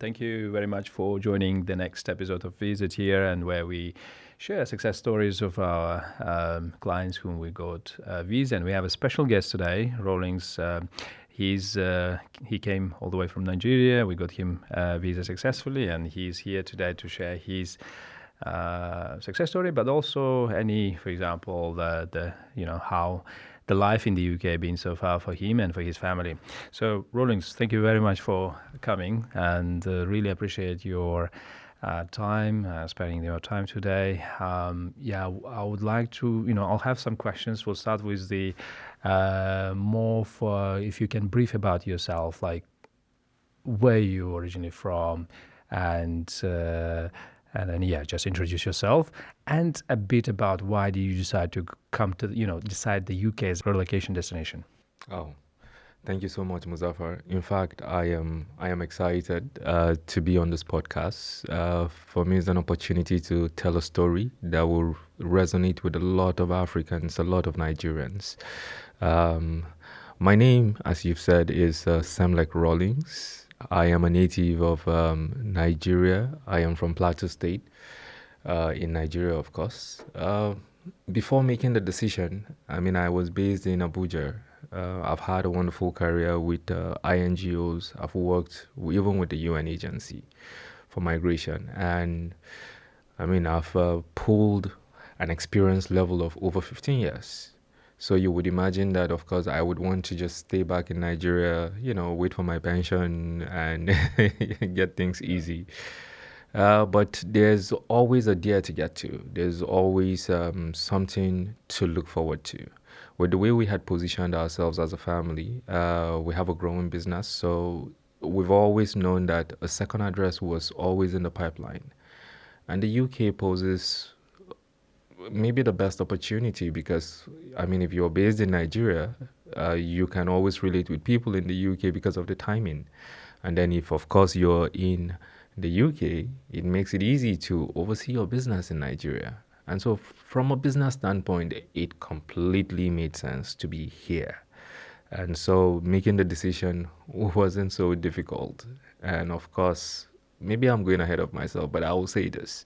Thank you very much for joining the next episode of VisaTier, and where we share success stories of our clients whom we got visa. And we have a special guest today, Rawlings. He came all the way from Nigeria. We got him visa successfully, and he's here today to share his success story, but also for example, how the life in the UK been so far for him and for his family. So, Rawlings, thank you very much for coming, and really appreciate your time, spending your time today. I would like to, I'll have some questions. We'll start with the more for if you can brief about yourself, like where you originally from, and then, just introduce yourself and a bit about why did you decide to come to, decide the UK as a relocation destination. Oh, thank you so much, Muzaffar. In fact, I am excited to be on this podcast. For me, it's an opportunity to tell a story that will resonate with a lot of Africans, a lot of Nigerians. My name, as you've said, is Semlek Rawlings. I am a native of Nigeria. I am from Plateau State in Nigeria, of course. Before making the decision, I was based in Abuja. I've had a wonderful career with INGOs. I've worked even with the UN agency for migration. And I've pulled an experience level of over 15 years. So you would imagine that, of course, I would want to just stay back in Nigeria, wait for my pension and get things easy. But there's always a dare to get to. There's always something to look forward to. With the way we had positioned ourselves as a family, we have a growing business. So we've always known that a second address was always in the pipeline. And the UK poses maybe the best opportunity because, if you're based in Nigeria, you can always relate with people in the UK because of the timing. And then if, of course, you're in the UK, it makes it easy to oversee your business in Nigeria. And so from a business standpoint, it completely made sense to be here. And so making the decision wasn't so difficult. And of course, maybe I'm going ahead of myself, but I will say this.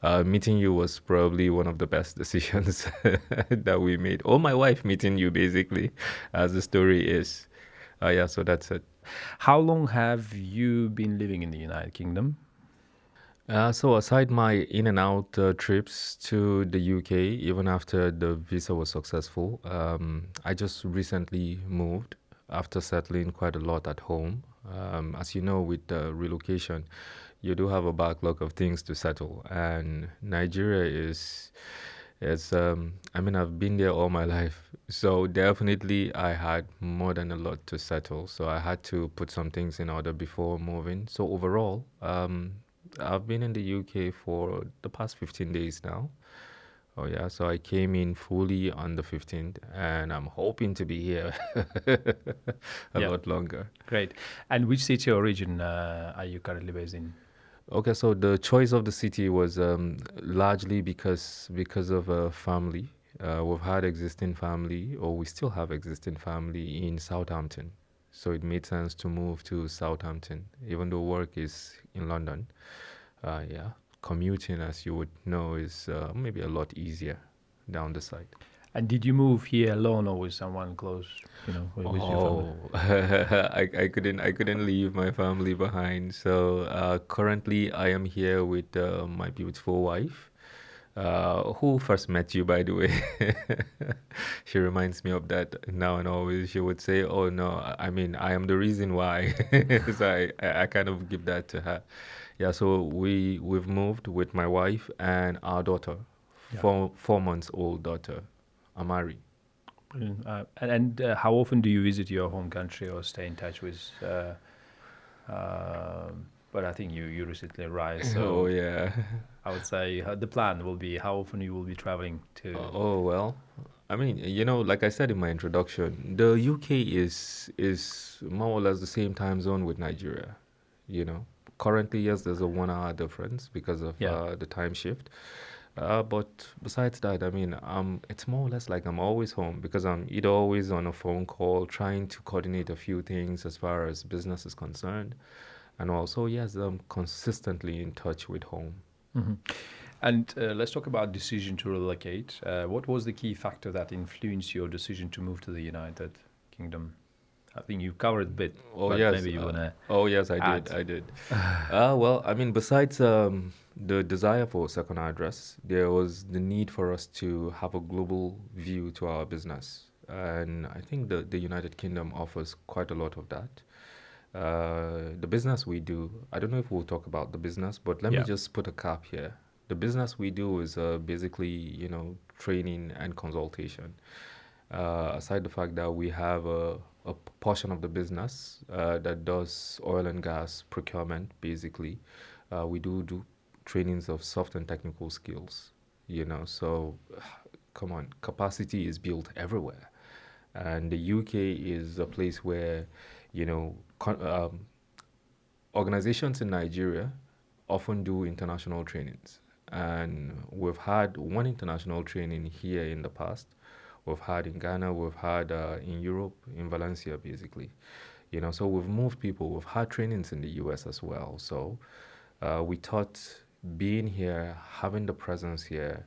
Meeting you was probably one of the best decisions that we made. Or my wife meeting you, basically, as the story is. So that's it. How long have you been living in the United Kingdom? So aside my in and out trips to the UK, even after the visa was successful, I just recently moved after settling quite a lot at home. As you know, with relocation, you do have a backlog of things to settle, and Nigeria I've been there all my life, so definitely I had more than a lot to settle. So I had to put some things in order before moving. So overall, I've been in the UK for the past 15 days now. Oh yeah, so I came in fully on the 15th, and I'm hoping to be here a lot longer. Great. And which city or region are you currently based in? Okay, so the choice of the city was largely because of family. We've had existing family, or we still have existing family in Southampton. So it made sense to move to Southampton, even though work is in London. Commuting, as you would know, is maybe a lot easier down the side. And did you move here alone or with someone close? With your family? I couldn't leave my family behind. So currently, I am here with my beautiful wife, who first met you, by the way. She reminds me of that now and always. She would say, "Oh no, I am the reason why." So I kind of give that to her. Yeah, so we've moved with my wife and our daughter, 4 months old daughter, Amari. And how often do you visit your home country or stay in touch with? But I think you recently arrived, so Oh yeah. I would say the plan will be how often you will be traveling to. Oh well. Like I said in my introduction, the UK is more or less the same time zone with Nigeria. Currently, yes, there's a 1 hour difference because of the time shift. But besides that, it's more or less like I'm always home because I'm either always on a phone call trying to coordinate a few things as far as business is concerned. And also, yes, I'm consistently in touch with home. Hmm. And let's talk about decision to relocate. What was the key factor that influenced your decision to move to the United Kingdom? I think you covered a bit, Oh but yes, maybe you want to oh yes, I did, add. I did. Well, I mean, besides the desire for a second address, there was the need for us to have a global view to our business, and I think the United Kingdom offers quite a lot of that. The business we do, I don't know if we'll talk about the business, but let me Yeah. just put a cap here. The business we do is basically, training and consultation. Aside the fact that we have a portion of the business that does oil and gas procurement, basically, we do trainings of soft and technical skills, so come on, capacity is built everywhere. And the UK is a place where, you know, organizations in Nigeria often do international trainings. And we've had one international training here in the past. We've had in Ghana, we've had in Europe, in Valencia, basically. So we've moved people. We've had trainings in the US as well. So we thought being here, having the presence here,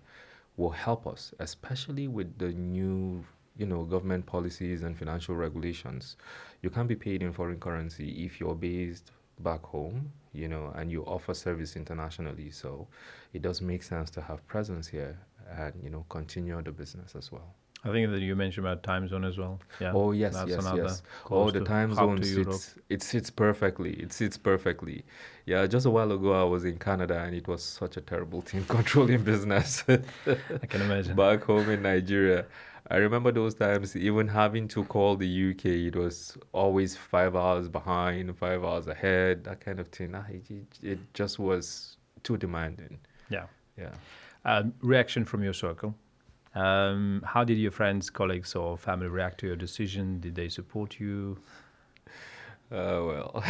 will help us, especially with the new, government policies and financial regulations. You can't be paid in foreign currency if you're based back home, and you offer service internationally. So it does make sense to have presence here and, continue the business as well. I think that you mentioned about time zone as well. Yeah, Oh yes, that's yes, another yes. Oh, close the to time hub zone to Europe. sits. It sits perfectly. It sits perfectly. Yeah, just a while ago I was in Canada and it was such a terrible thing controlling business. I can imagine. Back home in Nigeria, I remember those times. Even having to call the UK, it was always 5 hours behind, 5 hours ahead, that kind of thing. It just was too demanding. Yeah. Yeah. Reaction from your circle. How did your friends, colleagues, or family react to your decision? Did they support you? Well,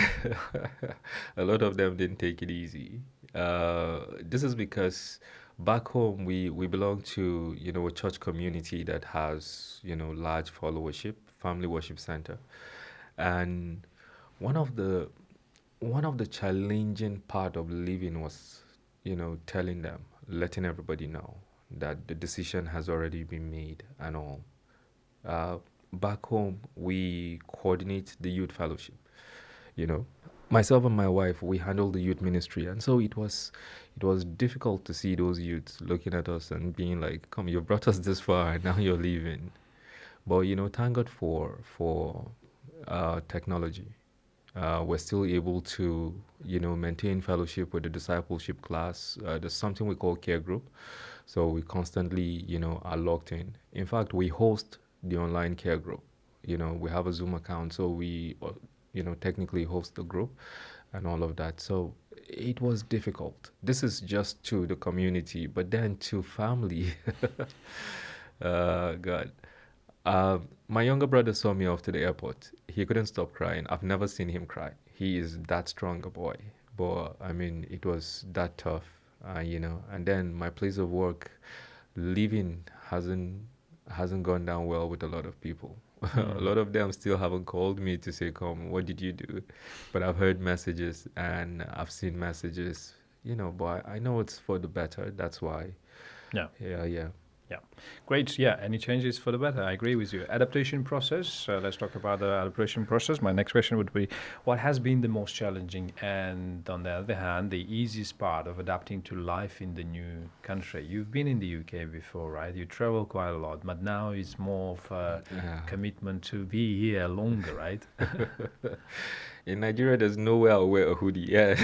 a lot of them didn't take it easy. This is because back home we belong to a church community that has large followership, family worship center, and one of the one of the challenging part of living was telling them, letting everybody know that the decision has already been made and all. Uh, Back home, we coordinate the youth fellowship. You know, myself and my wife, we handle the youth ministry, and so it was difficult to see those youths looking at us and being like, "Come, you brought us this far, and now you're leaving." But thank God for technology. We're still able to maintain fellowship with the discipleship class. There's something we call care group, so we constantly are locked in. In fact, we host the online care group. We have a Zoom account, so we technically host the group and all of that. So it was difficult. This is just to the community, but then to family. God. My younger brother saw me off to the airport. He couldn't stop crying. I've never seen him cry. He is that strong a boy. But I mean, it was that tough, And then my place of work, living hasn't gone down well with a lot of people. A lot of them still haven't called me to say, "Come, what did you do?" But I've heard messages and I've seen messages, But I know it's for the better. That's why. Yeah. Yeah, yeah. Yeah, great. Yeah, any changes for the better? I agree with you. Adaptation process. Let's talk about the adaptation process. My next question would be, what has been the most challenging and, on the other hand, the easiest part of adapting to life in the new country? You've been in the UK before, right? You travel quite a lot, but now it's more of a commitment to be here longer, right? In Nigeria, there's nowhere I'll wear a hoodie. Yeah.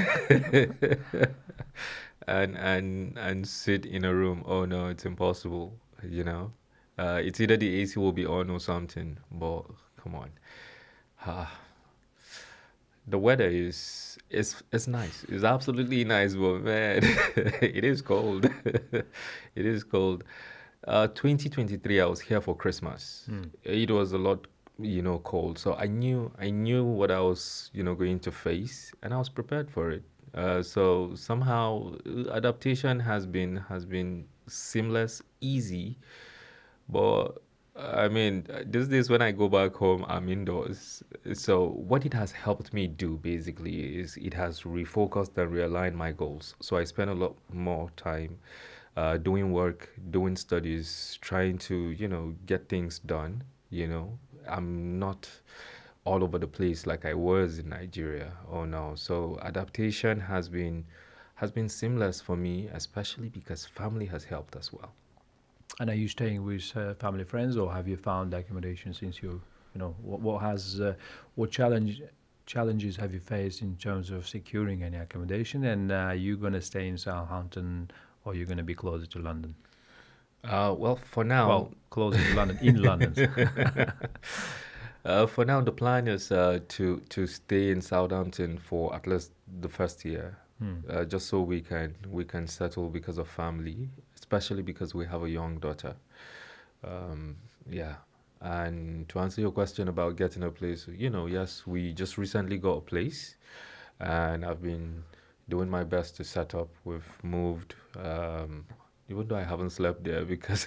and sit in a room. Oh no, it's impossible. It's either the AC will be on or something. But come on, Ah, the weather is nice. It's absolutely nice, but man, it is cold. It is cold. 2023, I was here for Christmas. It was a lot, cold. So I knew what I was, going to face, and I was prepared for it. So somehow adaptation has been seamless, easy, but I mean, these days when I go back home, I'm indoors. So what it has helped me do basically is it has refocused and realigned my goals. So I spend a lot more time doing work, doing studies, trying to, get things done. I'm not all over the place like I was in Nigeria. Oh no. So adaptation has been seamless for me, especially because family has helped as well. And are you staying with family friends, or have you found accommodation since what has what challenges have you faced in terms of securing any accommodation? And are you going to stay in Southampton, or are you going to be closer to London? Well, for now, Well, closer to London, in London. for now, the plan is to stay in Southampton for at least the first year, Hmm. just so we can settle because of family, especially because we have a young daughter. Yeah. And to answer your question about getting a place, yes, we just recently got a place, and I've been doing my best to set up. We've moved, even though I haven't slept there because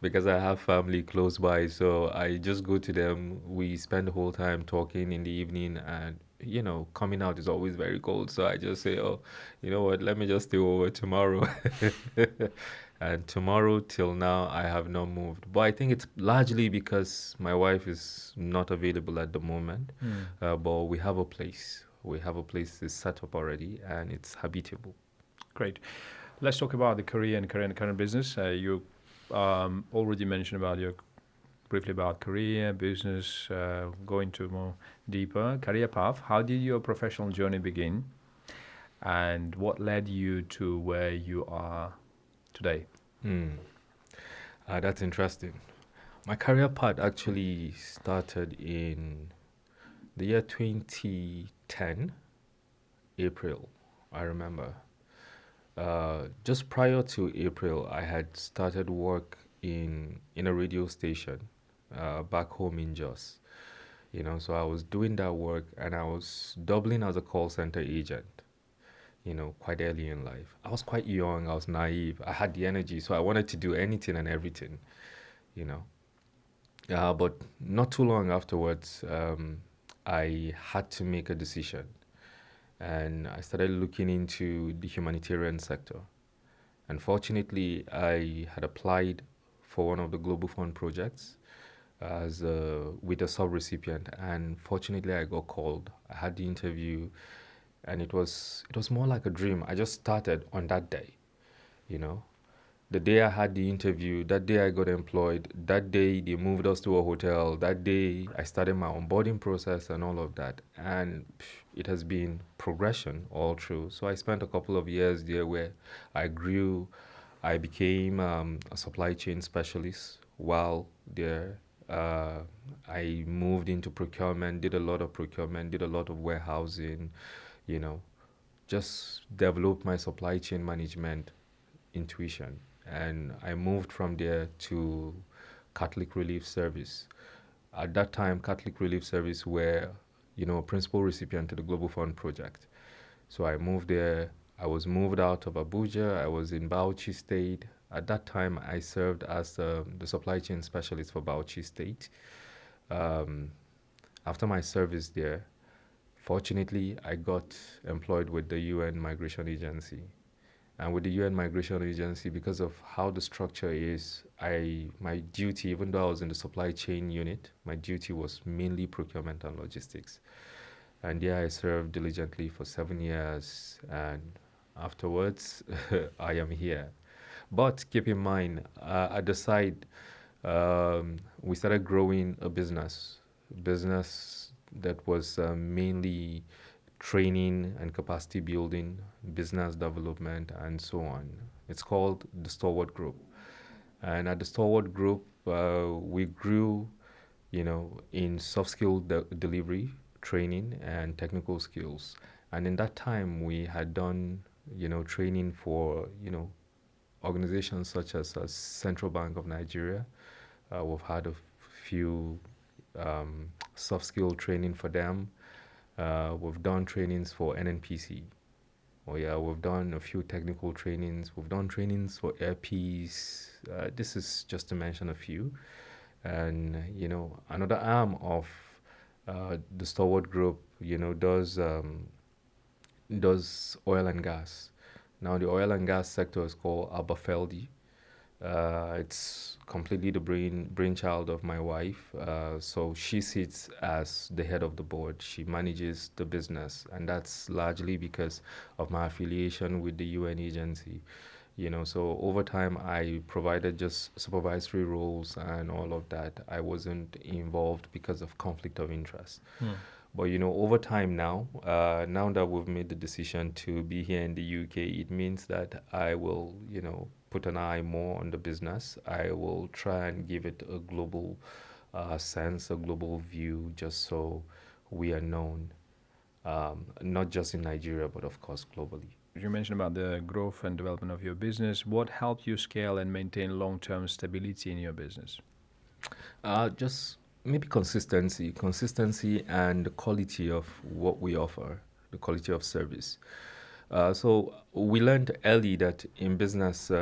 because I have family close by, so I just go to them. We spend the whole time talking in the evening, and coming out is always very cold. So I just say, oh, you know what? Let me just stay over tomorrow. And tomorrow till now, I have not moved. But I think it's largely because my wife is not available at the moment. Hmm. But we have a place. We have a place that's set up already, and it's habitable. Great. Let's talk about the career and current business. You already mentioned about your briefly about career, business, go into more deeper career path. How did your professional journey begin, and what led you to where you are today? Hmm. That's interesting. My career path actually started in the year 2010, April. I remember. Just prior to April, I had started work in a radio station back home in Jos. So I was doing that work and I was doubling as a call center agent. Quite early in life. I was quite young. I was naive. I had the energy, so I wanted to do anything and everything. You know. But not too long afterwards, I had to make a decision, and I started looking into the humanitarian sector. Unfortunately, I had applied for one of the Global Fund projects with a sub-recipient, and fortunately, I got called. I had the interview, and it was more like a dream. I just started on that day, you know. The day I had the interview, that day I got employed, that day they moved us to a hotel, that day I started my onboarding process and all of that. And it has been progression all through. So I spent a couple of years there where I grew. I became a supply chain specialist while there. Uh, I moved into procurement, did a lot of procurement, did a lot of warehousing, you know, just developed my supply chain management intuition. And I moved from there to Catholic Relief Service. At that time, Catholic Relief Service were, a principal recipient to the Global Fund project. So I moved there. I was moved out of Abuja. I was in Bauchi State. At that time, I served as the supply chain specialist for Bauchi State. Um, After my service there, fortunately, I got employed with the UN Migration Agency. And with the UN Migration Agency, because of how the structure is, my duty, even though I was in the supply chain unit, my duty was mainly procurement and logistics. And there I served diligently for 7 years, and afterwards, I am here. But keep in mind, at the side, we started growing a business that was mainly training and capacity building, business development, and so on. It's called the Stalwart Group. And at the Stalwart Group, we grew, in soft skill delivery, training, and technical skills. And in that time, we had done, training for, organizations such as Central Bank of Nigeria. We've had a few soft skill training for them. We've done trainings for NNPC. Oh yeah, we've done a few technical trainings. We've done trainings for Air Peace. This is just to mention a few. And another arm of the Stalwart Group, does oil and gas. Now, the oil and gas sector is called Aberfeldy. It's completely the brainchild of my wife. So she sits as the head of the board. She manages the business, and that's largely because of my affiliation with the UN agency. So over time, I provided just supervisory roles and all of that. I wasn't involved because of conflict of interest. But over time now that we've made the decision to be here in the UK, it means that I will, put an eye more on the business. I will try and give it a global sense, a global view, just so we are known, not just in Nigeria, but of course globally. You mentioned about the growth and development of your business. What helped you scale and maintain long-term stability in your business? Just maybe consistency and the quality of what we offer, the quality of service. So we learned early that in business,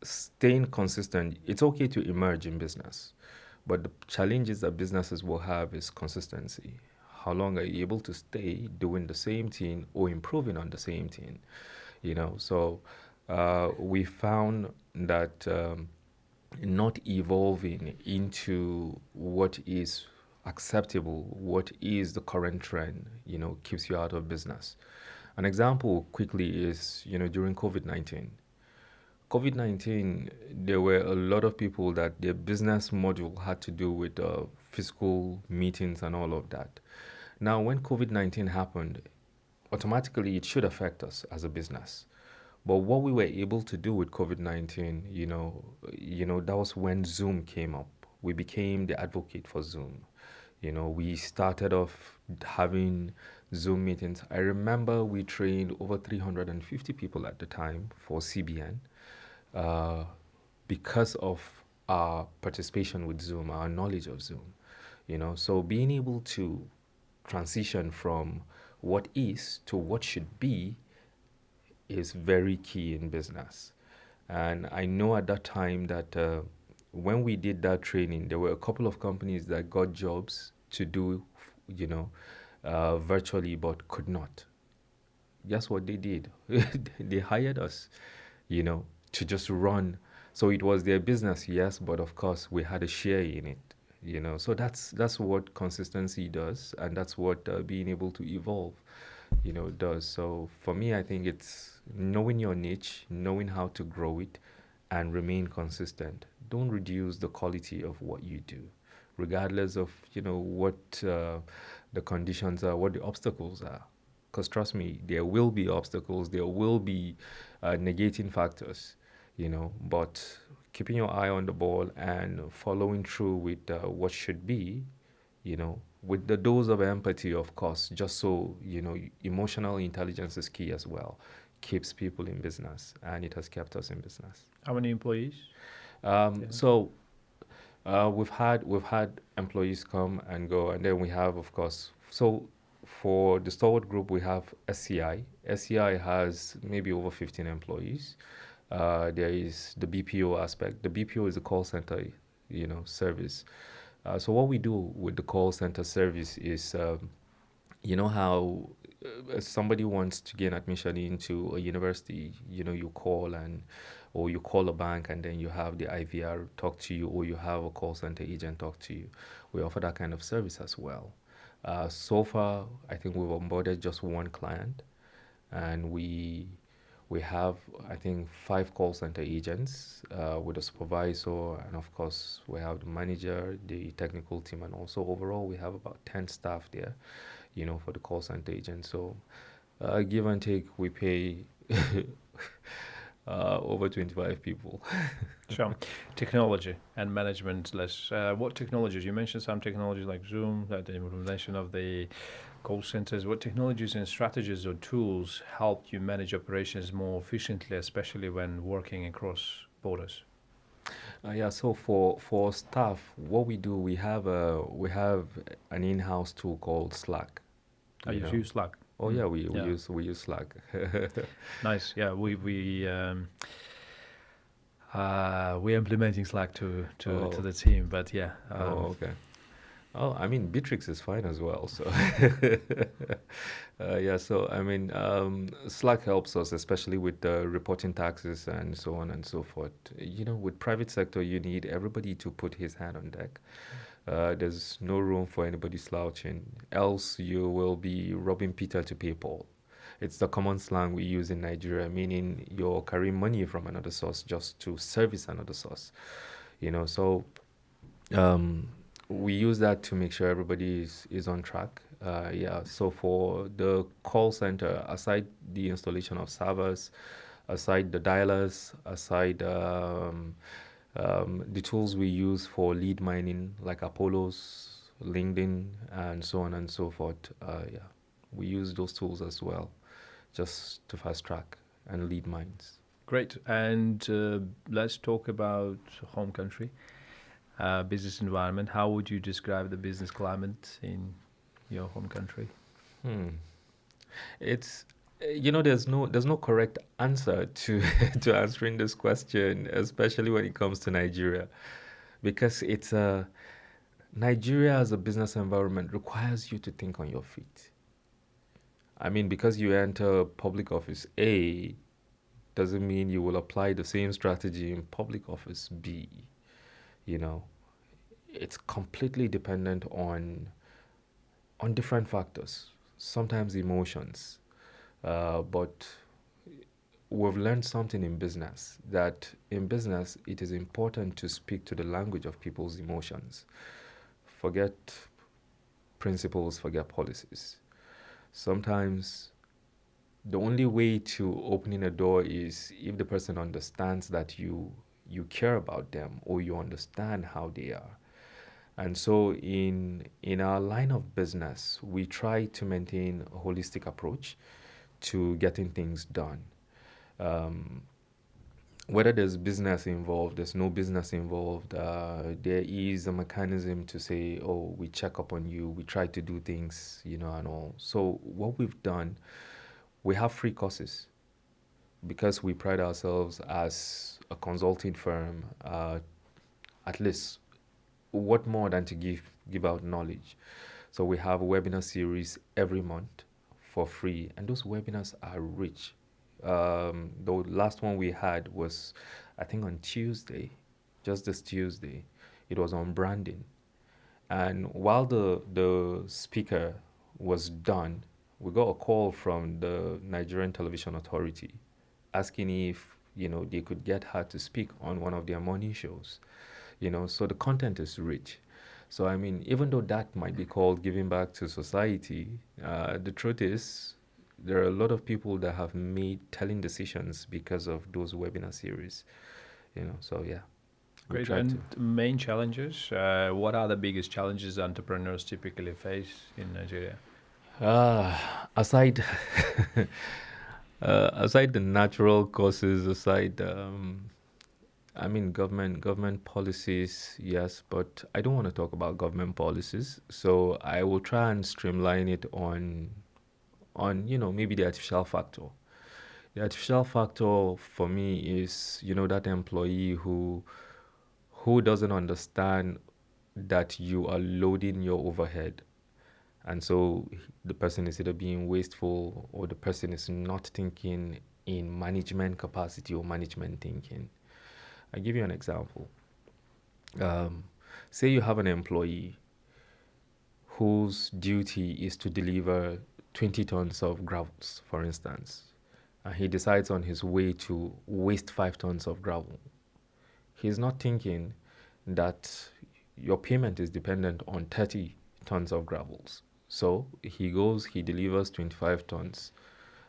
staying consistent, it's okay to emerge in business, but the challenges that businesses will have is consistency. How long are you able to stay doing the same thing or improving on the same thing? So we found that not evolving into what is acceptable, what is the current trend, keeps you out of business. An example quickly is, during COVID-19. COVID-19, there were a lot of people that their business module had to do with physical meetings and all of that. Now, when COVID-19 happened, automatically it should affect us as a business. But what we were able to do with COVID-19, that was when Zoom came up. We became the advocate for Zoom. We started off having Zoom meetings. I remember we trained over 350 people at the time for CBN because of our participation with Zoom, our knowledge of Zoom. So being able to transition from what is to what should be is very key in business. And I know at that time that when we did that training, there were a couple of companies that got jobs to do, virtually, but could not. Guess what they did? They hired us, to just run. So it was their business, yes, but of course we had a share in it. So that's what consistency does, and that's what being able to evolve, does. So for me, I think it's knowing your niche, knowing how to grow it, and remain consistent. Don't reduce the quality of what you do, regardless of what the conditions are, what the obstacles are. Because trust me, there will be obstacles, there will be negating factors, but keeping your eye on the ball and following through with what should be, with the dose of empathy, of course, just so, emotional intelligence is key as well. Keeps people in business, and it has kept us in business. How many employees? So we've had employees come and go, and then we have, of course, so for the Stalwart Group, we have SCI. SCI has maybe over 15 employees. There is the BPO aspect. The BPO is a call center, service. So what we do with the call center service is, how somebody wants to gain admission into a university, you call or you call a bank, and then you have the IVR talk to you, or you have a call center agent talk to you. We offer that kind of service as well. So far, I think we've onboarded just one client, and we have, I think, 5 call center agents with a supervisor, and of course we have the manager, the technical team, and also overall we have about 10 staff there, for the call center agent. So give and take, we pay over 25 people. Sure. Technology and management. What technologies? You mentioned some technologies like Zoom, the implementation of the call centers. What technologies and strategies or tools helped you manage operations more efficiently, especially when working across borders? So for staff, what we do, we have an in-house tool called Slack. You use Slack? Oh yeah, we use Slack. Nice. Yeah, We're implementing Slack to Oh, the team, but yeah. okay. Oh, I mean, Bittrex is fine as well. So, yeah. So, I mean, Slack helps us, especially with the reporting taxes and so on and so forth. With private sector, you need everybody to put his hand on deck. There's no room for anybody slouching, else you will be robbing Peter to pay Paul. It's the common slang we use in Nigeria, meaning you're carrying money from another source just to service another source. So um, we use that to make sure everybody is on track. Yeah, so for the call center, aside the installation of servers, aside the dialers, aside the tools we use for lead mining, like Apollo's, LinkedIn, and so on and so forth, yeah, we use those tools as well, just to fast track and lead mines. Great. And let's talk about home country, business environment. How would you describe the business climate in your home country? Hmm. It's there's no correct answer to to answering this question, especially when it comes to Nigeria, because it's a Nigeria as a business environment requires you to think on your feet. I mean, because you enter public office A doesn't mean you will apply the same strategy in public office B. You know, it's completely dependent on different factors, sometimes emotions. But we've learned something in business, that in business it is important to speak to the language of people's emotions. Forget principles, forget policies. Sometimes the only way to opening a door is if the person understands that you care about them, or you understand how they are. And so in our line of business, we try to maintain a holistic approach to getting things done. Um, Whether there's business involved, there's no business involved, there is a mechanism to say, oh, we check up on you, we try to do things, and all. So what we've done, we have free courses because we pride ourselves as a consulting firm. At least, what more than to give out knowledge? So we have a webinar series every month for free, and those webinars are rich. The last one we had was, I think, on Tuesday, just this Tuesday. It was on branding. And while the speaker was done, we got a call from the Nigerian Television Authority asking if, they could get her to speak on one of their morning shows. So the content is rich. So, I mean, even though that might be called giving back to society, the truth is there are a lot of people that have made telling decisions because of those webinar series. So yeah, we Great. try to. And main challenges. What are the biggest challenges entrepreneurs typically face in Nigeria? Aside aside the natural causes, aside I mean, government policies, yes, but I don't want to talk about government policies. So I will try and streamline it on maybe the artificial factor. The artificial factor for me is that employee who doesn't understand that you are loading your overhead, and so the person is either being wasteful, or the person is not thinking in management capacity or management thinking. I'll give you an example. Um, Say you have an employee whose duty is to deliver 20 tons of gravels, for instance, and he decides on his way to waste 5 tons of gravel. He's not thinking that your payment is dependent on 30 tons of gravels. So he goes, he delivers 25 tons.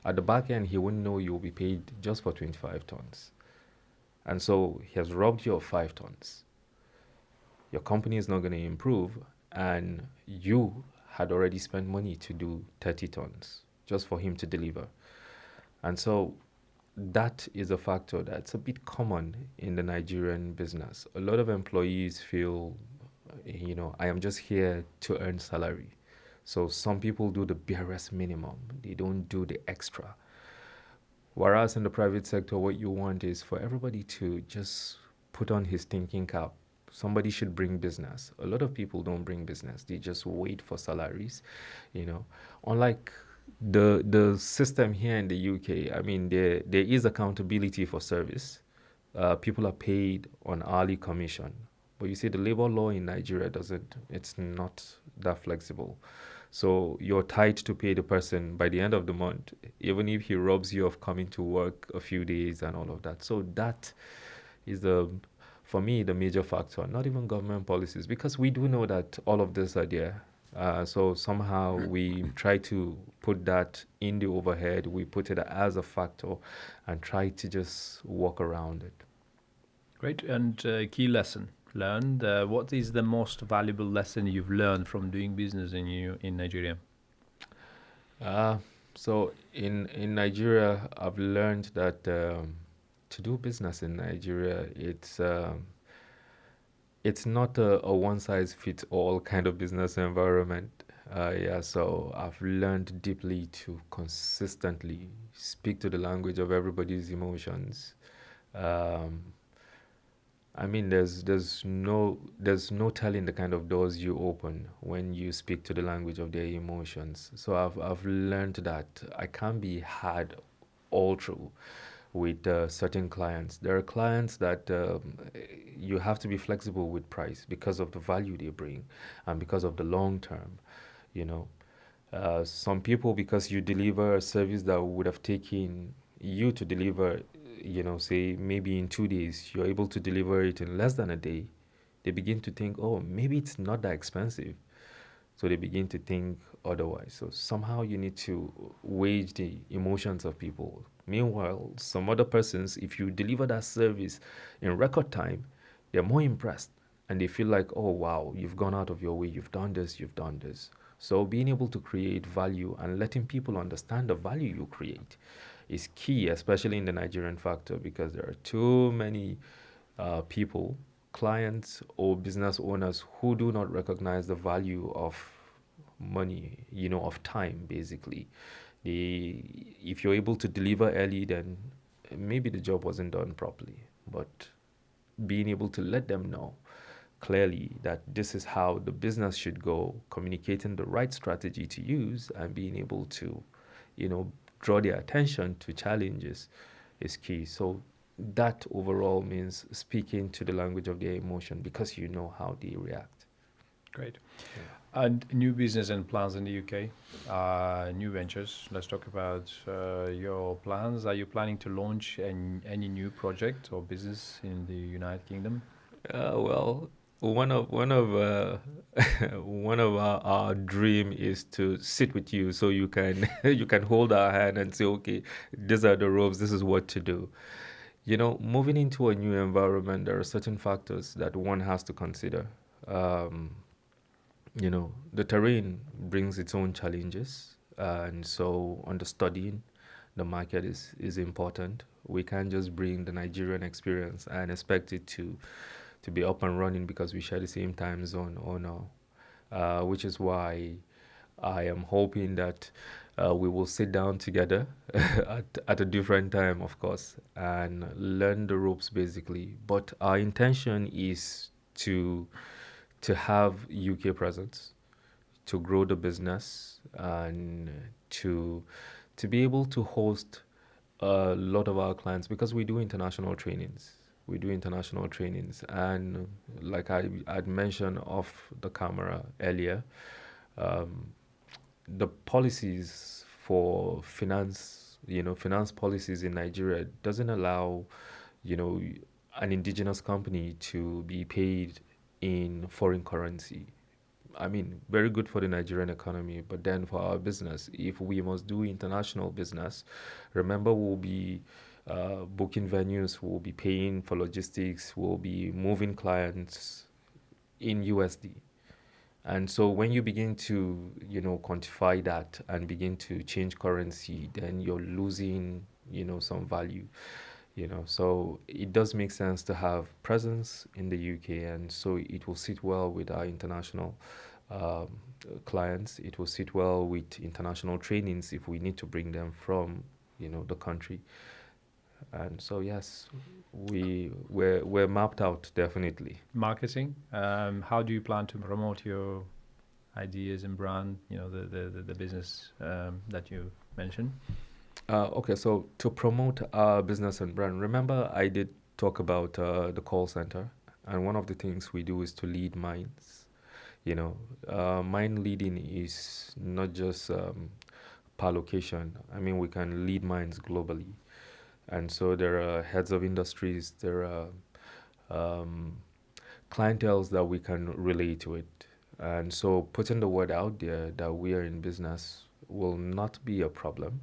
At the back end, he wouldn't know you'll be paid just for 25 tons. And so he has robbed you of 5 tons. Your company is not going to improve, and you had already spent money to do 30 tons just for him to deliver. And so that is a factor that's a bit common in the Nigerian business. A lot of employees feel, I am just here to earn salary. So some people do the barest minimum, they don't do the extra. Whereas in the private sector, what you want is for everybody to just put on his thinking cap. Somebody should bring business. A lot of people don't bring business. They just wait for salaries, you know. Unlike the system here in the UK, I mean, there is accountability for service. People are paid on hourly commission. But you see, the labor law in Nigeria doesn't, it's not that flexible. So you're tied to pay the person by the end of the month, even if he robs you of coming to work a few days and all of that. So that is for me, the major factor, not even government policies, because we do know that all of this are there. So somehow we try to put that in the overhead, we put it as a factor and try to just walk around it. Great. And key lesson learned. What is the most valuable lesson you've learned from doing business in Nigeria? So in Nigeria, I've learned that to do business in Nigeria, it's not a one size fits all kind of business environment. Yeah, so I've learned deeply to consistently speak to the language of everybody's emotions. Um, I mean, there's no telling the kind of doors you open when you speak to the language of their emotions. So I've learned that I can't be hard all through with certain clients. There are clients that you have to be flexible with price because of the value they bring and because of the long term, you know. Some people, because you deliver a service that would have taken you to deliver, say maybe in 2 days, you're able to deliver it in less than a day, they begin to think, oh, maybe it's not that expensive. So they begin to think otherwise. So somehow you need to wage the emotions of people. Meanwhile, some other persons, if you deliver that service in record time, they're more impressed and they feel like, oh, wow, you've gone out of your way, you've done this, you've done this. So being able to create value and letting people understand the value you create is key, especially in the Nigerian factor, because there are too many people, clients or business owners who do not recognize the value of money, of time, basically. If you're able to deliver early, then maybe the job wasn't done properly. But being able to let them know clearly that this is how the business should go, communicating the right strategy to use, and being able to, draw their attention to challenges is key. So that overall means speaking to the language of their emotion because you know how they react. Great. And new business and plans in the UK, new ventures. Let's talk about your plans. Are you planning to launch any new project or business in the United Kingdom? Well, one of one of our dream is to sit with you so you can you can hold our hand and say, okay, these are the ropes, this is what to do. Moving into a new environment, there are certain factors that one has to consider. Um, the terrain brings its own challenges, and so understudying the market is important. We can't just bring the Nigerian experience and expect it to be up and running because we share the same time zone or no. Which is why I am hoping that we will sit down together at a different time, of course, and learn the ropes basically. But our intention is to have UK presence, to grow the business, and to be able to host a lot of our clients because we do international trainings. We do international trainings, and like I'd mentioned off the camera earlier, um, the policies for finance policies in Nigeria doesn't allow, you know, an indigenous company to be paid in foreign currency. I mean, very good for the Nigerian economy, but then for our business, if we must do international business, remember we'll be booking venues, we'll be paying for logistics, we'll be moving clients in USD. And so when you begin to, quantify that and begin to change currency, then you're losing, some value. So it does make sense to have presence in the UK, and so it will sit well with our international clients. It will sit well with international trainings if we need to bring them from the country. And so yes, we're mapped out definitely. Marketing. How do you plan to promote your ideas and brand? The business that you mentioned. Okay, so to promote our business and brand, remember I did talk about the call center, and one of the things we do is to lead minds. Mind leading is not just per location. I mean, we can lead minds globally, and so there are heads of industries, there are um, clientels that we can relate to it, and so putting the word out there that we are in business will not be a problem.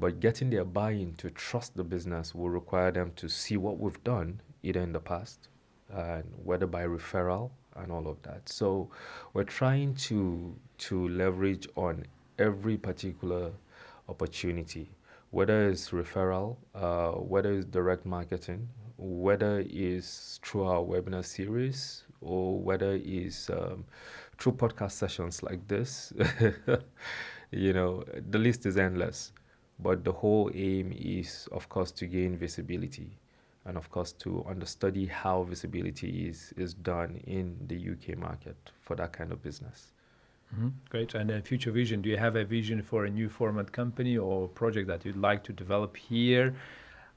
But getting their buy-in to trust the business will require them to see what we've done either in the past, and whether by referral and all of that. So we're trying to leverage on every particular opportunity, whether it's referral, whether it's direct marketing, whether it's through our webinar series, or whether it's through podcast sessions like this. The list is endless. But the whole aim is, of course, to gain visibility, and of course to understudy how visibility is done in the UK market for that kind of business. Great. And then future vision. Do you have a vision for a new format company or project that you'd like to develop here,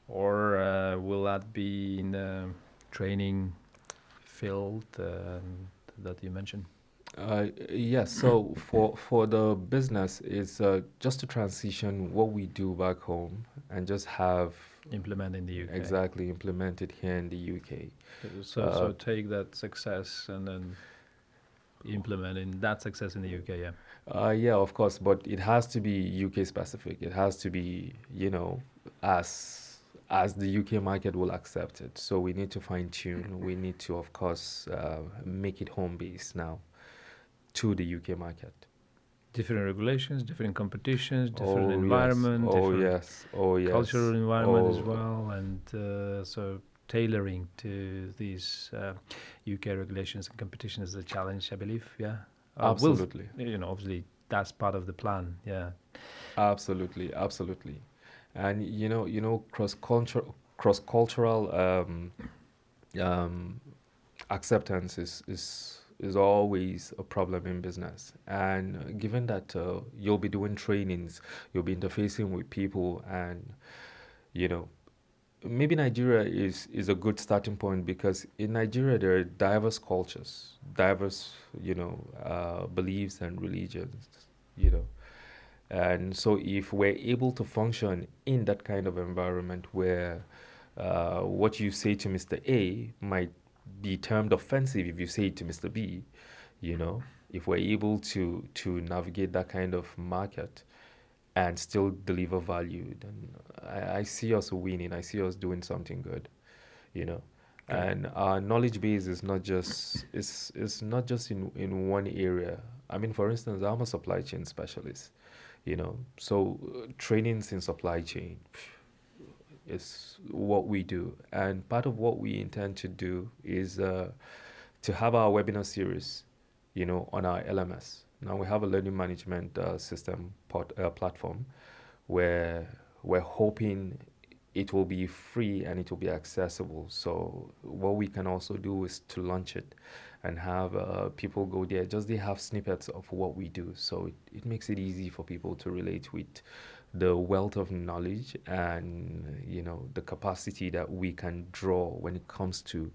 or will that be in the training field that you mentioned? Yes, so for the business, it's just to transition what we do back home and just have Implement in the UK. exactly implemented here in the UK. So take that success and then implementing that success in the UK. Yeah. Yeah, of course, but it has to be UK specific. It has to be, as the UK market will accept it. So we need to fine tune. We need to, of course, make it home based now to the UK market. Different regulations, different competitions, different Oh yes, environment, oh different yes, oh yes, cultural environment as oh well, and so tailoring to these UK regulations and competition is a challenge, I believe. Yeah. absolutely, Obviously that's part of the plan. Yeah. absolutely, absolutely, and cross cultural um, acceptance is always a problem in business. And given that you'll be doing trainings, you'll be interfacing with people, and you know, maybe Nigeria is a good starting point, because in Nigeria there are diverse cultures, diverse beliefs and religions, you know. And so if we're able to function in that kind of environment where what you say to Mr. A might be termed offensive if you say it to Mr. B, you know, if we're able to navigate that kind of market and still deliver value, then I see us winning. I see us doing something good, you know. Okay. And our knowledge base is not just it's not just in one area. I mean, for instance, I'm a supply chain specialist, so trainings in supply chain is what we do. And part of what we intend to do is to have our webinar series, on our LMS. Now we have a learning management system platform where we're hoping it will be free and it will be accessible. So what we can also do is to launch it and have people go there. Just they have snippets of what we do. So it makes it easy for people to relate with the wealth of knowledge and, the capacity that we can draw when it comes to,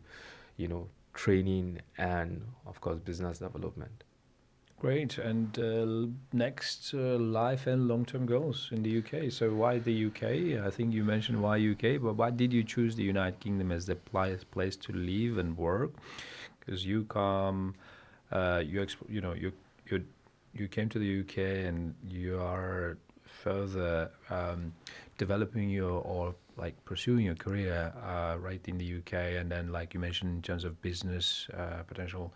training and, of course, business development. Great. And next, life and long-term goals in the UK. So why the UK? I think you mentioned why UK, but why did you choose the United Kingdom as the place to live and work? Because you come, you came to the UK and you are further developing or like pursuing your career right in the UK, and then like you mentioned in terms of business potential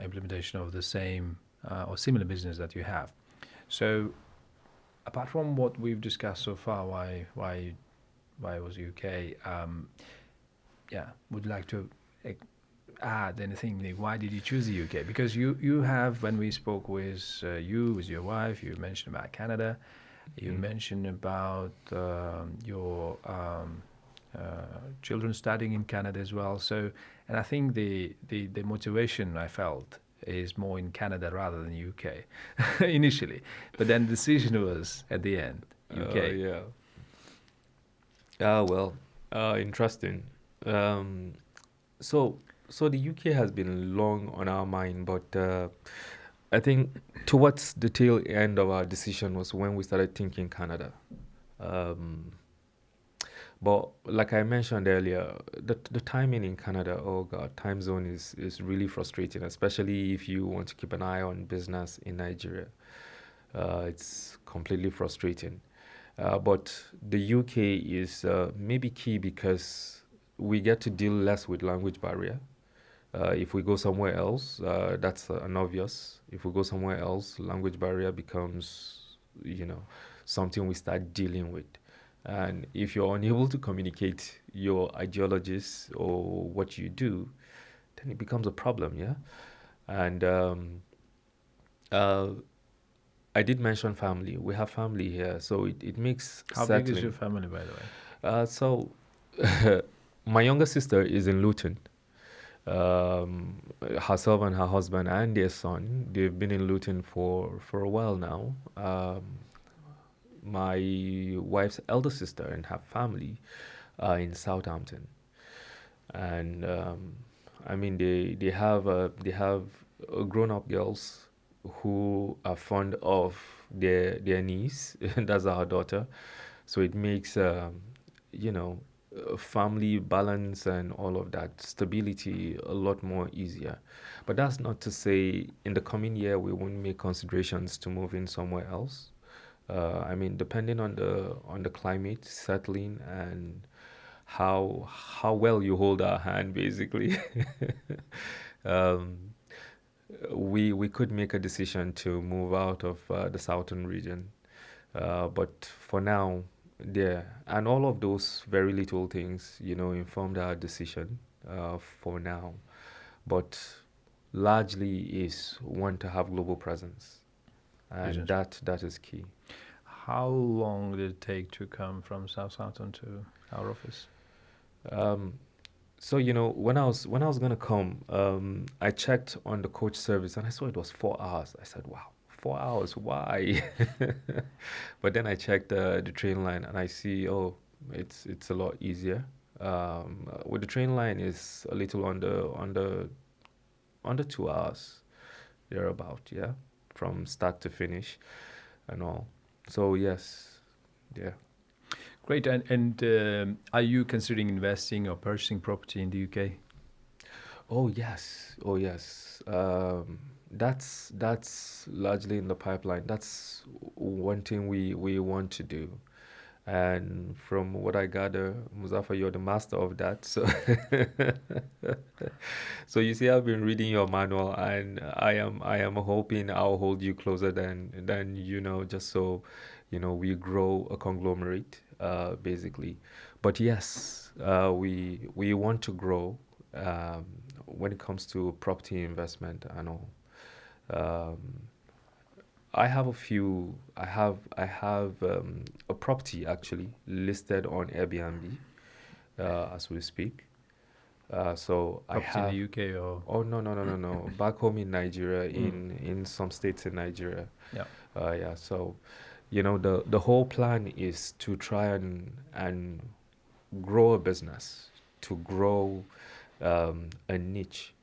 implementation of the same or similar business that you have. So apart from what we've discussed so far, why was UK? Would you like to add anything? Like, why did you choose the UK? Because you have, when we spoke with you, with your wife, you mentioned about Canada. You mentioned about your children studying in Canada as well. So, and I think the motivation I felt is more in Canada rather than UK initially, but then the decision was at the end UK. Yeah. Well, interesting. Um, so, so the UK has been long on our mind, but I think towards the tail end of our decision was when we started thinking Canada. Um, but like I mentioned earlier, the timing in Canada, oh God, time zone is really frustrating, especially if you want to keep an eye on business in Nigeria. It's completely frustrating. But the UK is maybe key because we get to deal less with language barrier. If we go somewhere else, that's an obvious. If we go somewhere else, language barrier becomes, you know, something we start dealing with. And if you're unable to communicate your ideologies or what you do, then it becomes a problem, yeah? And uh, I did mention family. We have family here, so it makes How big is your settling. family, by the way? So my younger sister is in Luton. Herself and her husband and their son, they've been in Luton for a while now. My wife's elder sister and her family are in Southampton, and I mean they have grown up girls who are fond of their niece. That's our daughter, so it makes you know family balance and all of that stability a lot more easier. But that's not to say in the coming year we won't make considerations to move in somewhere else. I mean, depending on the climate settling and how well you hold our hand, basically, um, we could make a decision to move out of the southern region. But for now, yeah, and all of those very little things, informed our decision for now. But largely is one to have global presence, and Business. that is key. How long did it take to come from Southampton to our office? Um, so when I was gonna come, I checked on the coach service and I saw it was 4 hours. I said, "Wow, 4 hours? Why?" But then I checked the train line and I see, oh, it's a lot easier. With the train line is a little under 2 hours, thereabout, yeah, from start to finish and all. So yes, yeah. Great. And are you considering investing or purchasing property in the UK? Oh yes, oh yes. That's largely in the pipeline. That's one thing we want to do. And from what I gather, Muzaffar, you're the master of that. So, so you see, I've been reading your manual, and I am hoping I'll hold you closer than just so we grow a conglomerate, basically. But yes, we want to grow um, when it comes to property investment and all. Um, I have a few. I have a property actually listed on Airbnb as we speak. So I Property in the have. UK or Oh no no no no no! Back home in Nigeria, in some states in Nigeria. yeah. Yeah. So, the whole plan is to try and grow a business, to grow a niche,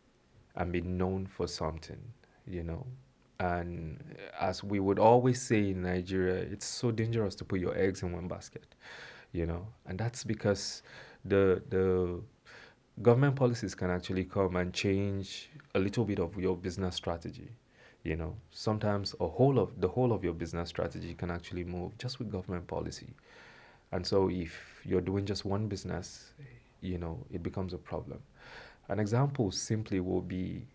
and be known for something. You know, and as we would always say in Nigeria, it's so dangerous to put your eggs in one basket, and that's because the government policies can actually come and change a little bit of your business strategy. Sometimes the whole of your business strategy can actually move just with government policy. And so if you're doing just one business, it becomes a problem. An example simply will be,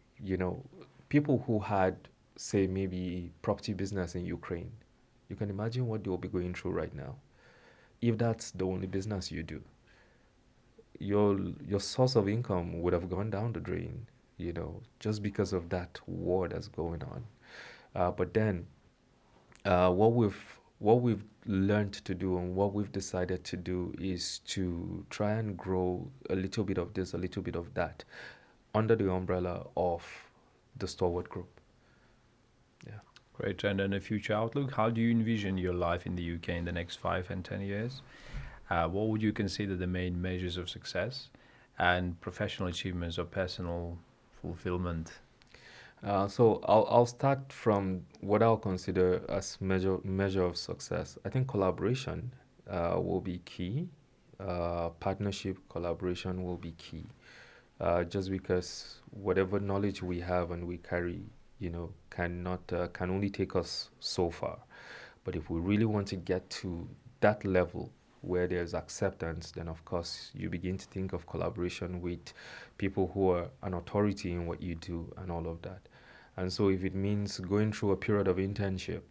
people who had, say, maybe property business in Ukraine. You can imagine what they will be going through right now. If that's the only business you do, your source of income would have gone down the drain, just because of that war that's going on. But then, what we've what we've learned to do and what we've decided to do is to try and grow a little bit of this, a little bit of that under the umbrella of the Stalwart Group. Yeah. Great. And then a future outlook. How do you envision your life in the UK in the next 5 and 10 years? What would you consider the main measures of success and professional achievements or personal fulfillment? So I'll start from what I'll consider as measure of success. I think collaboration will be key. Partnership collaboration will be key. Just because whatever knowledge we have and we carry, can only take us so far. But if we really want to get to that level where there's acceptance, then of course you begin to think of collaboration with people who are an authority in what you do and all of that. And so if it means going through a period of internship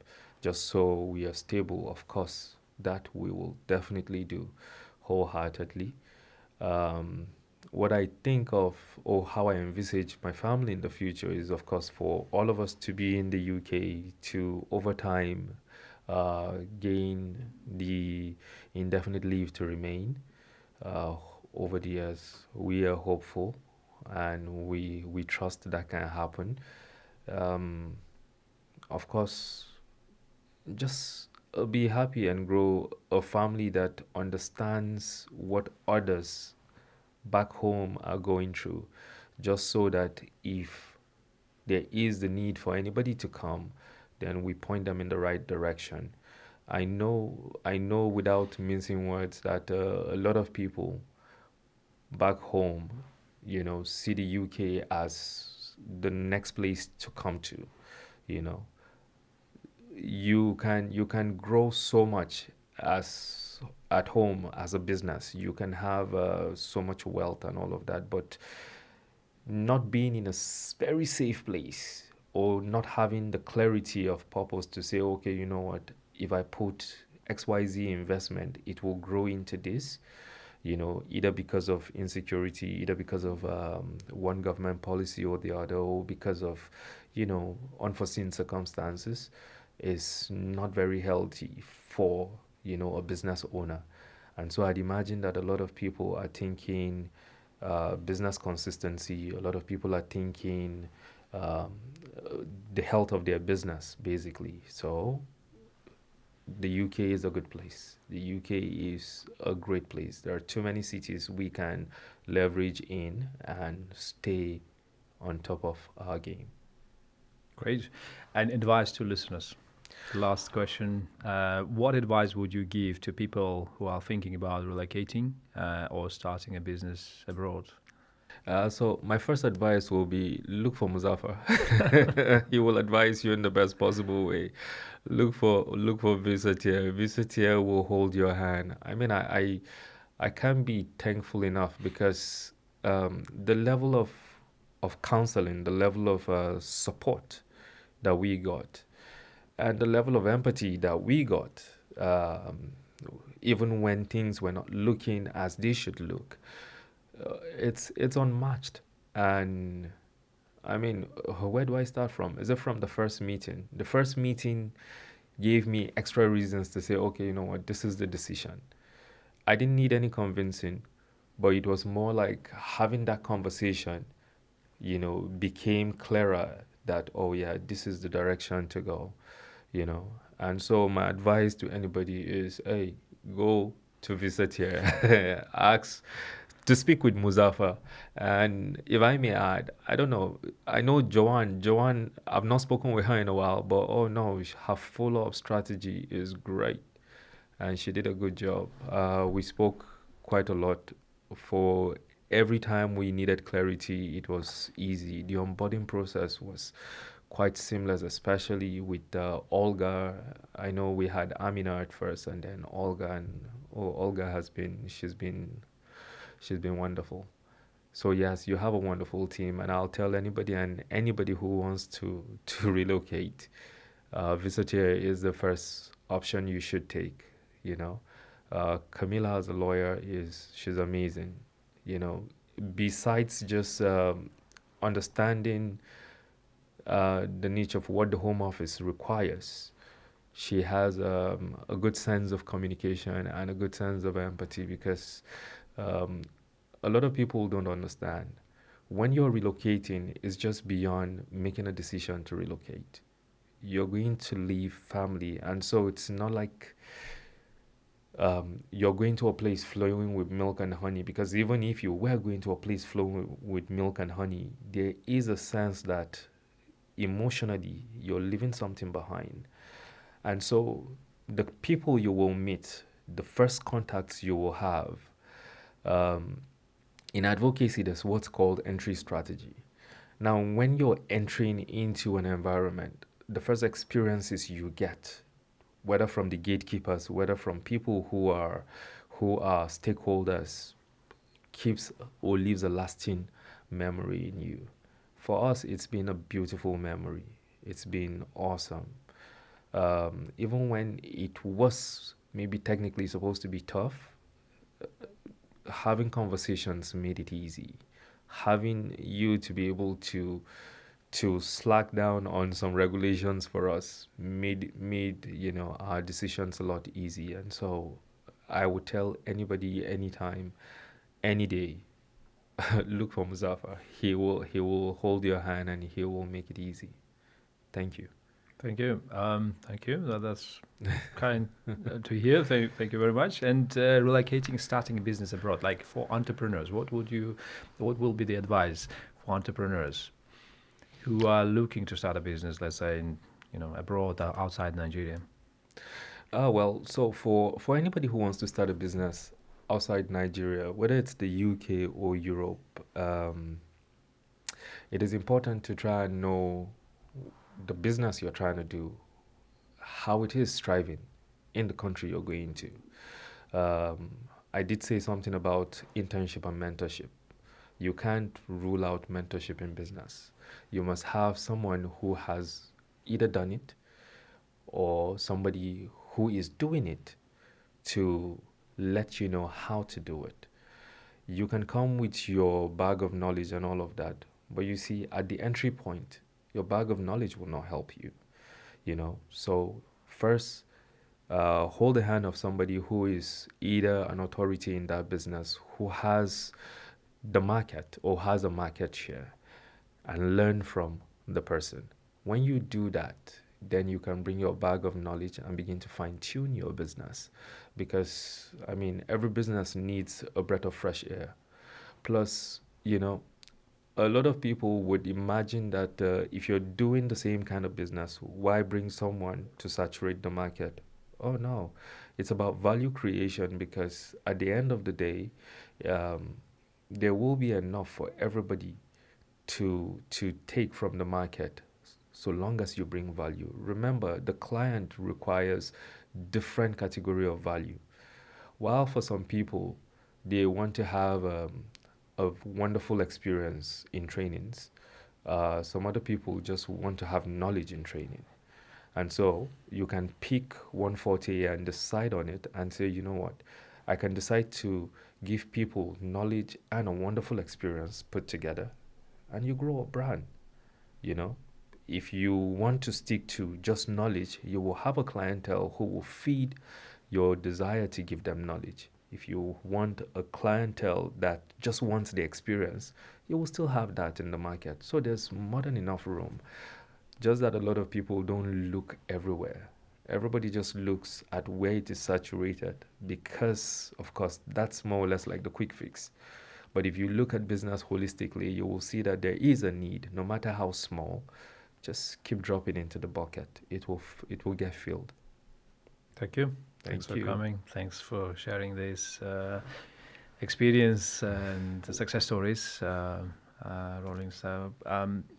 just so we are stable, of course, that we will definitely do wholeheartedly. What I think of or how I envisage my family in the future is, of course, for all of us to be in the UK to, over time, gain the indefinite leave to remain. Over the years, we are hopeful and we trust that can happen. Of course, just be happy and grow a family that understands what others back home are going through, just so that if there is the need for anybody to come, then we point them in the right direction. I know without mincing words that a lot of people back home, see the UK as the next place to come to. You know, you can grow so much as at home as a business. You can have so much wealth and all of that, but not being in a very safe place or not having the clarity of purpose to say, okay, you know what, if I put XYZ investment, it will grow into this, either because of insecurity, either because of one government policy or the other, or because of, unforeseen circumstances, is not very healthy for, a business owner. And so I'd imagine that a lot of people are thinking business consistency. A lot of people are thinking um, the health of their business, basically. So the UK is a good place. The UK is a great place. There are too many cities we can leverage in and stay on top of our game. Great. And advice to listeners. Last question. What advice would you give to people who are thinking about relocating or starting a business abroad? So my first advice will be look for Muzaffar. He will advise you in the best possible way. Look for VisaTier. VisaTier will hold your hand. I mean, I can't be thankful enough because the level of counseling, the level of support that we got, and the level of empathy that we got, even when things were not looking as they should look, it's unmatched. And I mean, where do I start from? Is it from the first meeting? The first meeting gave me extra reasons to say, okay, you know what, this is the decision. I didn't need any convincing, but it was more like having that conversation, became clearer that, oh yeah, this is the direction to go, you know. And so my advice to anybody is, hey, go to VisaTier, ask to speak with Muzaffar. And if I may add, I don't know, I know Joanne. Joanne, I've not spoken with her in a while, but oh no, her follow-up strategy is great. And she did a good job. We spoke quite a lot. For every time we needed clarity, it was easy. The onboarding process was quite seamless, especially with Olga. I know we had Amina at first, and then Olga, and Olga she's been wonderful. So yes, you have a wonderful team, and I'll tell anybody who wants to relocate, VisaTier is the first option you should take. You know, Camila as a lawyer she's amazing. You know, besides just understanding the niche of what the Home Office requires, She has a good sense of communication and a good sense of empathy because um, a lot of people don't understand. When you're relocating, it's just beyond making a decision to relocate. You're going to leave family, and so it's not like you're going to a place flowing with milk and honey, because even if you were going to a place flowing with milk and honey, there is a sense that emotionally you're leaving something behind. And so the people you will meet, the first contacts you will have, um, in advocacy, there's what's called entry strategy. Now, when you're entering into an environment, the first experiences you get, whether from the gatekeepers, whether from people who are stakeholders, keeps or leaves a lasting memory in you. For us, it's been a beautiful memory. It's been awesome. Even when it was maybe technically supposed to be tough, having conversations made it easy. Having you to be able to slack down on some regulations for us made our decisions a lot easier. And so I would tell anybody anytime, any day, look for Muzaffar. He will hold your hand and he will make it easy. Thank you. Thank you. Thank you. That's kind to hear. Thank you very much. And relocating, starting a business abroad, like for entrepreneurs, what will be the advice for entrepreneurs who are looking to start a business, let's say, abroad or outside Nigeria? Well, so for anybody who wants to start a business outside Nigeria, whether it's the UK or Europe, it is important to try and know the business you're trying to do, how it is striving in the country you're going to. I did say something about internship and mentorship. You can't rule out mentorship in business. You must have someone who has either done it or somebody who is doing it to let you know how to do it. You can come with your bag of knowledge and all of that, but you see, at the entry point, your bag of knowledge will not help you. So first, hold the hand of somebody who is either an authority in that business, who has the market or has a market share, and learn from the person. When you do that, then you can bring your bag of knowledge and begin to fine tune your business. Because, I mean, every business needs a breath of fresh air. Plus, a lot of people would imagine that if you're doing the same kind of business, why bring someone to saturate the market? Oh no, it's about value creation, because at the end of the day, um, there will be enough for everybody to take from the market, so long as you bring value. Remember, the client requires different category of value. While for some people, they want to have a wonderful experience in trainings, some other people just want to have knowledge in training. And so you can pick one forte and decide on it and say, you know what, I can decide to give people knowledge and a wonderful experience put together, and you grow a brand. You know, if you want to stick to just knowledge, you will have a clientele who will feed your desire to give them knowledge. If you want a clientele that just wants the experience, you will still have that in the market. So there's more than enough room. Just that a lot of people don't look everywhere. Everybody just looks at where it is saturated, because, of course, that's more or less like the quick fix. But if you look at business holistically, you will see that there is a need, no matter how small. Just keep dropping into the bucket. It will get filled. Thank you. Thanks Thank for you. coming. Thanks for sharing this experience and the success stories, Rawlings.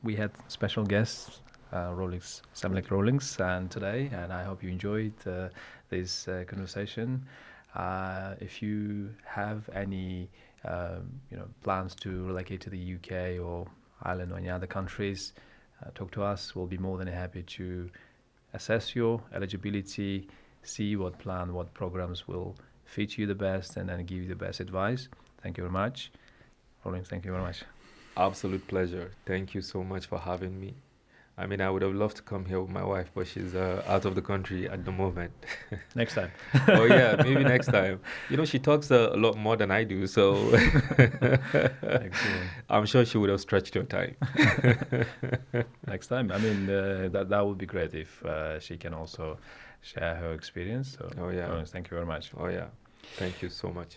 We had special guests, Rawlings, Samlek Rawlings, and today, and I hope you enjoyed this conversation. If you have any plans to relocate to the UK or Ireland or any other countries, talk to us. We'll be more than happy to assess your eligibility, see what programs will fit you the best, and then give you the best advice. Thank you very much. Rawlings, thank you very much. Absolute pleasure. Thank you so much for having me. I mean, I would have loved to come here with my wife, but she's out of the country at the moment. Next time. Oh yeah, maybe next time. You know, she talks a lot more than I do, so Excellent. I'm sure she would have stretched her time. Next time. I mean, that would be great if she can also share her experience. So, Oh yeah. thank you very much. Oh yeah. Thank you so much.